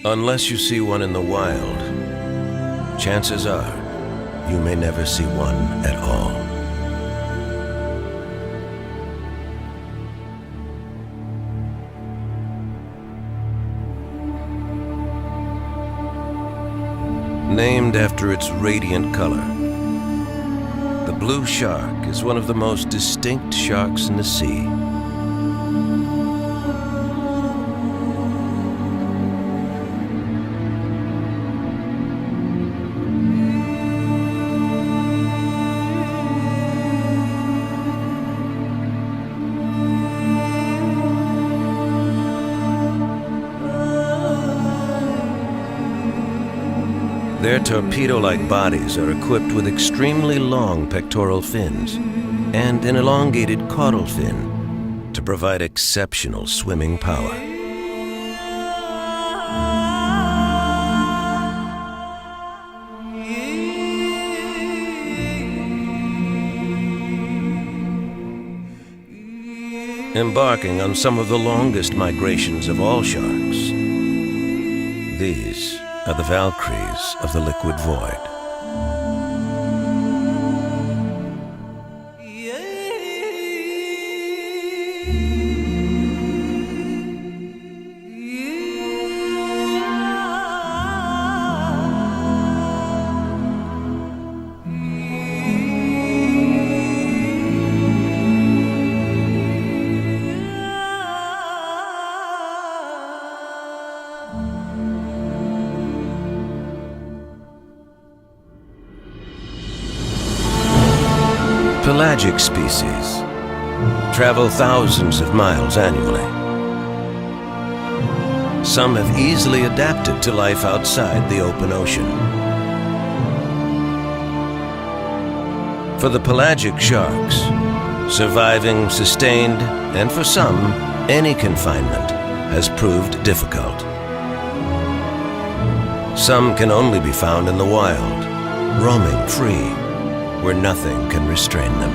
Unless you see one in the wild, chances are you may never see one at all. Named after its radiant color, the blue shark is one of the most distinct sharks in the sea. Their torpedo-like bodies are equipped with extremely long pectoral fins and an elongated caudal fin to provide exceptional swimming power. Embarking on some of the longest migrations of all sharks, these are the Valkyries of the liquid void. Pelagic species travel thousands of miles annually. Some have easily adapted to life outside the open ocean. For the pelagic sharks, surviving sustained, and for some, any confinement has proved difficult. Some can only be found in the wild, roaming free, where nothing can restrain them.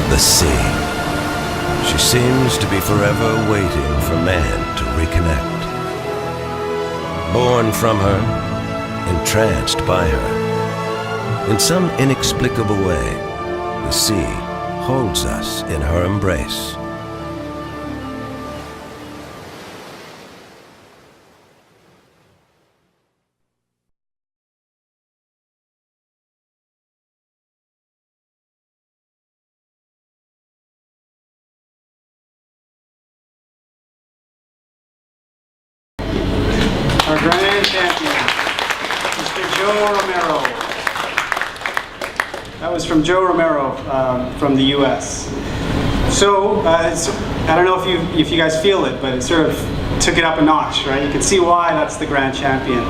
The sea. She seems to be forever waiting for man to reconnect. Born from her, entranced by her. In some inexplicable way, the sea holds us in her embrace. Our grand champion, Joe Romero. That was from Joe Romero from the U.S. So I don't know if you guys feel it, but it sort of took it up a notch, right? You can see why that's the grand champion.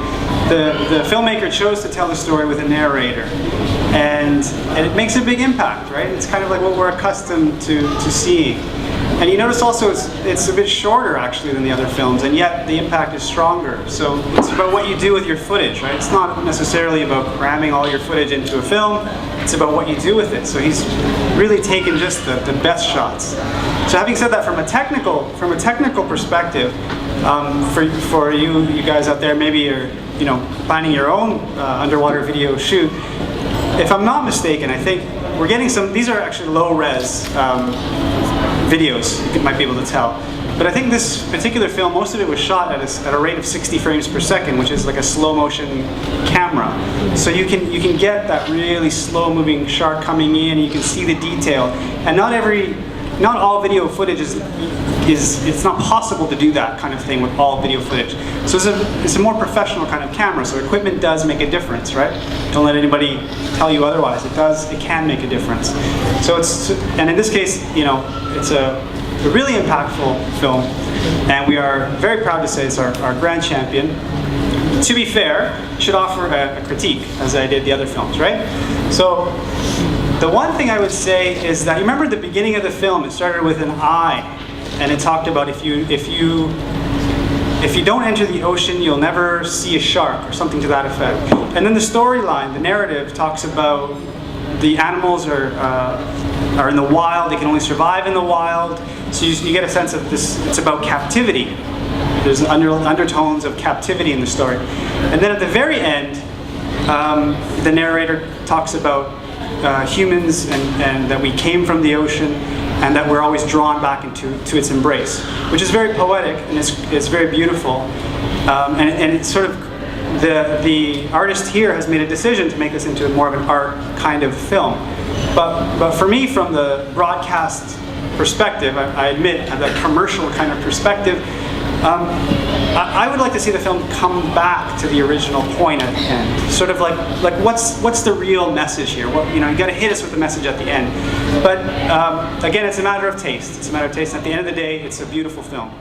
The filmmaker chose to tell the story with a narrator, and it makes a big impact, right? It's kind of like what we're accustomed to seeing. And you notice also it's a bit shorter actually than the other films, and yet the impact is stronger. So it's about what you do with your footage, right? It's not necessarily about cramming all your footage into a film, it's about what you do with it. So he's really taken just the best shots. So having said that, from a technical perspective, for you guys out there, maybe you're planning your own underwater video shoot. If I'm not mistaken, I think we're getting these are actually low-res videos, you might be able to tell. But I think this particular film, most of it was shot at a rate of 60 frames per second, which is like a slow motion camera. So you can get that really slow moving shark coming in, and you can see the detail. And not all video footage it's not possible to do that kind of thing with all video footage. So it's a more professional kind of camera, so equipment does make a difference, right? Don't let anybody tell you otherwise. It can make a difference. So and in this case, it's a really impactful film, and we are very proud to say it's our grand champion. To be fair, should offer a critique, as I did the other films, right? So the one thing I would say is that, you remember at the beginning of the film, it started with an eye, and it talked about if you don't enter the ocean, you'll never see a shark, or something to that effect. And then the storyline, the narrative, talks about the animals are in the wild, they can only survive in the wild. So you get a sense of this, it's about captivity. There's undertones of captivity in the story. And then at the very end, the narrator talks about humans and that we came from the ocean and that we're always drawn back into its embrace, which is very poetic and it's very beautiful. And it's sort of, the artist here has made a decision to make this into more of an art kind of film. But for me, from the broadcast perspective, I admit, the commercial kind of perspective, I would like to see the film come back to the original point at the end. Sort of like what's the real message here? You got to hit us with the message at the end. But again, it's a matter of taste. It's a matter of taste. And at the end of the day, it's a beautiful film.